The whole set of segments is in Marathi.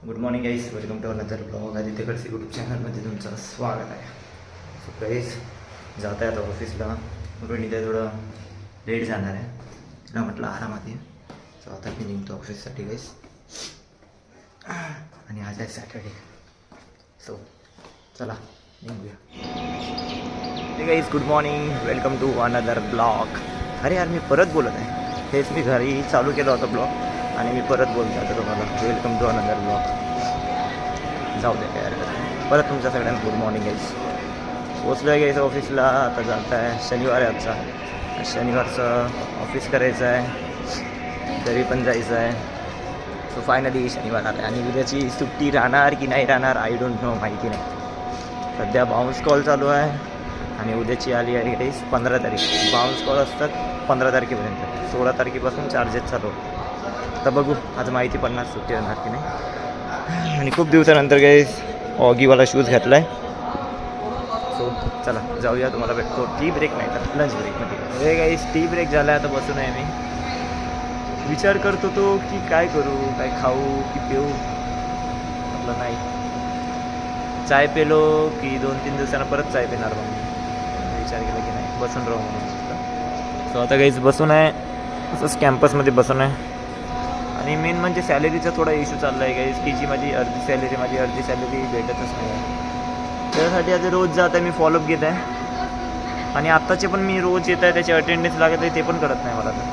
Good morning guys, welcome to another vlog. आदित्यकडचे यूट्यूब चॅनलमध्ये तुमचं स्वागत आहे. सो गाईस जात आहे आता ऑफिसला. रोहिणीला थोडं लेट जाणार आहे, तिला म्हटलं आरामात ये. सो आता मी निघतो ऑफिससाठी गाईस. आणि आज आहे सॅटर्डे, सो चला निघूया. Guys good morning, welcome to another vlog. अरे यार मी परत बोलत आहे, हेच मी घरी चालू केलं होतं ब्लॉग आणि मी परत बोलतो आता तुम्हाला. Welcome to another blog. जाऊ द्या काय हरकत नाही. परत तुमच्या सगळ्यांना गुड मॉर्निंग गाईस. पोचलो आहे गाईस ऑफिसला. आता जात आहे, शनिवार आहे आजचा. शनिवारचं ऑफिस करायचं आहे, घरी पण जायचं आहे. सो फायनली शनिवार आला आणि उद्याची सुट्टी राहणार की नाही राहणार आय डोंट नो, माहिती नाही. सध्या बाउन्स कॉल चालू आहे आणि उद्याची आली आहे गाईस 15 तारीख. बाउन्स कॉल असतात 15 तारखेपर्यंत. 16 तारखेपासून चार्जेस चालू. तर बघू आज माहिती पडणार सुट्टी होणार की नाही. आणि खूप दिवसानंतर गाईस ऑगीवाला शूज घातला आहे. सो चला जाऊया, तुम्हाला भेटतो टी ब्रेक नाही तर लंच ब्रेकमध्ये. अरे गाईस टी ब्रेक झाला आहे, आता बसून आहे मी. विचार करत होतो की काय करू, काय खाऊ की पिऊ. म्हटलं नाही, चाय पेलो की 2-3 दिवसांना परत चाय पिणार. मग विचार केला की नाही बसून राहू म्हणून. सो आता गाईस बसून आहे, असंच कॅम्पसमध्ये बसून आहे. आणि मेन म्हणजे सॅलरीचा थोडा इश्यू चालला आहे गाईस, की जी माझी अर्धी सॅलरी भेटतच नाही आहे. त्यासाठी आता रोज जात आहे मी, फॉलोअप घेत आहे. आणि आत्ताचे पण मी रोज येत आहे, त्याची अटेंडन्स लागत आहे ते पण कळत नाही मला तर.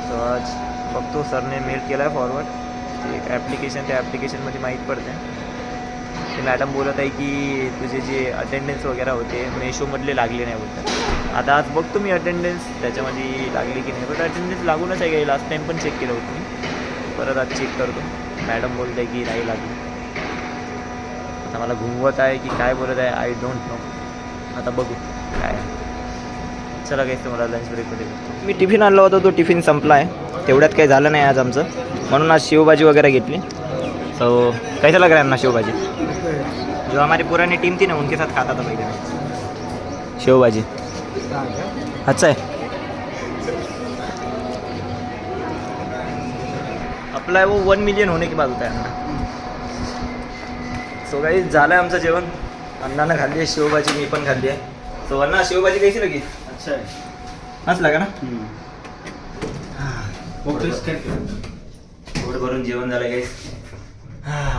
सो आज बघतो, सरने मेल केला आहे फॉरवर्ड. ते एक ॲप्लिकेशन, त्या ॲप्लिकेशनमध्ये माहीत पडते. ते मॅडम बोलत आहे की तुझे जे अटेंडन्स वगैरे होते मेशोमधले लागले नाही बोलतात. आता आज बघतो मी अटेंडन्स त्याच्यामध्ये लागली की नाही. बट अटेंडन्स लागूनच आहे, लास्ट टाईम पण चेक केलं होतं मी. परत आज चेक करतो. मॅडम बोलत आहे की नाही लागली. आता मला घुमवत आहे की काय बोलत आहे आय डोंट नो. आता बघू काय. चला काही तुम्हाला लंच ब्रेकमध्ये भेटतो. मी टिफिन आणला होता, तो टिफिन संपला आहे. तेवढ्यात काही झालं नाही आज आमचं, म्हणून आज शेवभाजी वगैरे घेतली. सो कैसा लग रहा है ना शेवभाजी? जो हमारी पुरानी टीम थी ना उनके साथ खाता था पहले शेवभाजी. अच्छा है. आपला वो 1 मिलियन होने के बाद होता है ना. सो गाइस झालं आहे आमचं जेवण. अण्णानं खाल्ली आहे शेवभाजी, मी पण खाल्ली आहे. सो अण्णा शेवभाजी कैसी लगी? अच्छा है. मस्त लगा ना. पोट भरून जेवण झालं गाइस.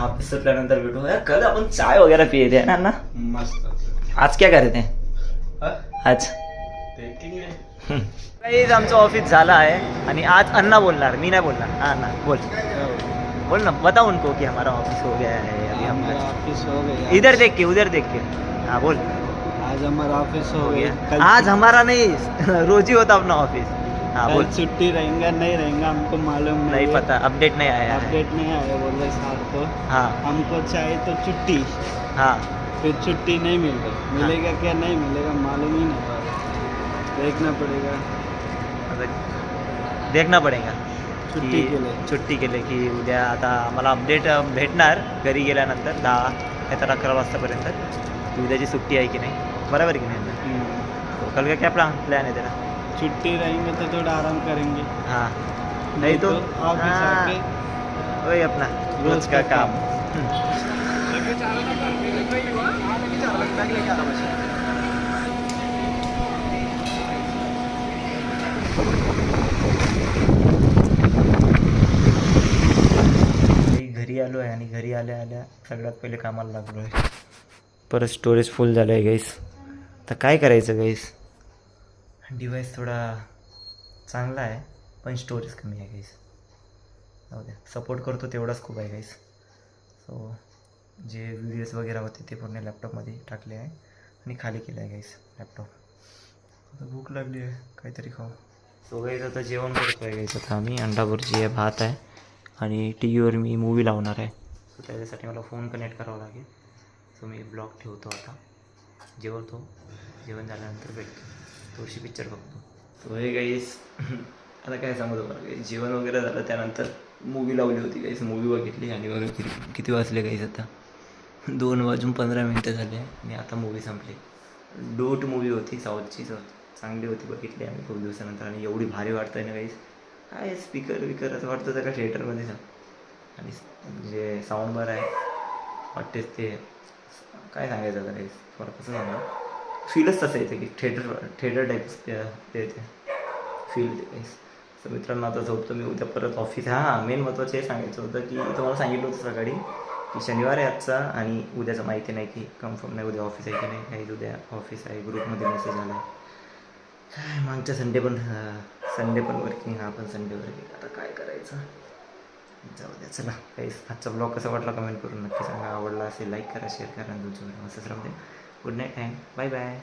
ऑफिस सुटल्यानंतर भेटू. यार कल आपण चाय वगैरह पिए थे ना अण्णा. मस्त. आज क्या करे थे आज? गाइस आमचं ऑफिस झालं आहे आणि आज अण्णा बोलणार, मी नाही बोलणार. हां अण्णा बोल बोल ना, बताओ उनको कि हमारा ऑफिस हो गया है. अभी हम ऑफिस हो गया. इधर देख के उधर देख के. हाँ बोल. आज हमारा ऑफिस हो गया. आज हमारा नहीं रोज ही होता अपना ऑफिस. हाँ बोल. छुट्टी रहेगा नहीं रहेगा हमको मालूम नहीं है. पता, अपडेट नहीं आया है. अपडेट नहीं आया बोल रहे साहब को. हाँ हमको चाहिए तो छुट्टी. हाँ फिर छुट्टी नहीं मिल रही. मिलेगा क्या नहीं मिलेगा मालूम ही नहीं पड़ा. देखना पड़ेगा. देखना पडेगा छुट्टी की केले. छुट्टी केले की उद्या आता आम्हाला अपडेट भेटणार घरी गेल्यानंतर 10 नाहीतर 11 वाजतापर्यंत की उद्याची सुट्टी आहे की नाही. बरोबर की नाही. तो कल का क्या प्लान है तेरा? छुट्टी रहेंगे तो थोड़ा आराम करेंगे. हाँ नहीं तो ऑफिस आके वही अपना रोज का काम. घरी आलो आहे आणि घरी आल्या आल्या सगळ्यात पहिले कामाला लागलो आहे. परत स्टोरेज फुल झालं आहे गाईस. तर काय करायचं गाईस, डिव्हाइस थोडा चांगला आहे पण स्टोरेज कमी आहे गाईस. जाऊ द्या, सपोर्ट करतो तेवढाच खूप आहे गाईस. सो जे व्हिडिओज वगैरे होते ते पूर्ण लॅपटॉपमध्ये टाकले आहे आणि खाली केलं आहे गाईस लॅपटॉप. आता भूक लागली आहे, काहीतरी खाऊ. सो गाईस आता जेवण करतो आहे गाईस. आता आम्ही अंडा भुर्जी आहे, भात आहे आणि टी व्हीवर मी मूवी लावणार आहे. सो त्याच्यासाठी मला फोन कनेक्ट करावा लागेल. सो मी ब्लॉग ठेवतो आता, जेवतो. जेवण झाल्यानंतर भेटतो, थोडीशी पिक्चर बघतो. सो हे गाईस आता काय सांगू तुम्हाला, जेवण वगैरे झालं त्यानंतर मूवी लावली होती गाईस. मूवी बघितली आणि बघा किती वाजले गाईस आता 2:15 झाले आणि आता मूवी संपली. डोट मूवी होती साऊथची, चांगली होती, बघितली आम्ही खूप दिवसानंतर. आणि एवढी भारी वाटतं आहे ना गाईस. काय स्पीकर विकर असं वाटतं त्या का थिएटरमध्ये जा. आणि म्हणजे साऊंड बार आहे वाटतेच ते. काय सांगायचं आता काही थोडं कसं सांगा, फीलच तसं येते की थिएटर टाईप ते फील येते काही. तर मित्रांनो आता झोपतो मी, उद्या परत ऑफिस. हां, मेन महत्त्वाचं हे सांगायचं होतं की तुम्हाला सांगितलं होतं सकाळी की शनिवार आहे आजचा आणि उद्याचं माहिती नाही की कन्फर्म नाही उद्या ऑफिस आहे की नाही. काही उद्या ऑफिस आहे, ग्रुपमध्ये मेसेज आला आहे. काय मागच्या संडे पण वर्किंग, हा पण संडे वर्किंग. आता काय करायचं, जाऊ द्या. चला काही आजचा ब्लॉग कसा वाटला कमेंट करून नक्की सांगा. आवडला असेल लाईक करा, शेअर करा आणि तुमच्या असंच राहू द्या. Good night and bye bye.